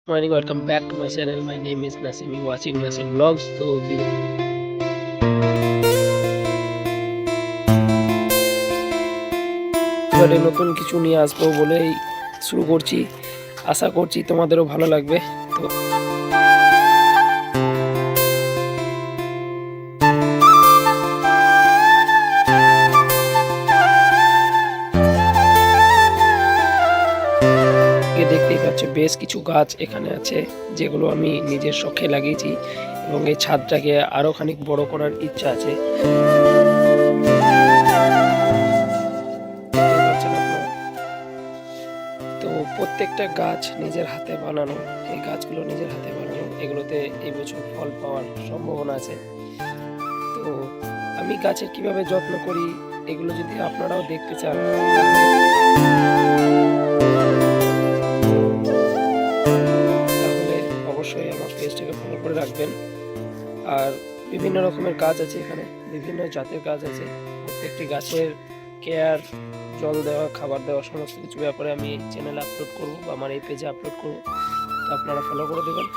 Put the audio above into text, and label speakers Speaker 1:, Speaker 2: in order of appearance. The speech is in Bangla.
Speaker 1: Morning, welcome back to my channel. My name is Nasim. You watching Nasim Vlogs. So এবারে নতুন কিছু নিয়ে আসবো বলেই শুরু করছি। আশা করছি তোমাদেরও ভালো লাগবে। তো দেখতেই পাচ্ছ বেশ কিছু গাছ এখানে আছে, যেগুলো আমি নিজের শখে লাগিয়েছি এবং এই ছাদটাকে আরো খানিক বড় করার ইচ্ছা আছে। তো প্রত্যেকটা গাছ নিজের হাতে বানানো, এই গাছগুলো নিজের হাতে বানানো, এগুলোতে এই বছর ফল পাওয়ার সম্ভাবনা আছে। তো আমি গাছের কিভাবে যত্ন করি এগুলো যদি আপনারাও দেখতে চান তাহলে অবশ্যই আমার পেজটাকে ফলো করে রাখবেন। আর বিভিন্ন রকমের গাছ আছে, এখানে বিভিন্ন জাতের গাছ আছে। প্রত্যেকটি গাছের কেয়ার, জল দেওয়া, খাবার দেওয়া, সমস্ত কিছু ব্যাপারে আমি চ্যানেলে আপলোড করব বা আমার এই পেজে আপলোড করব। তো আপনারা ফলো করে দেবেন।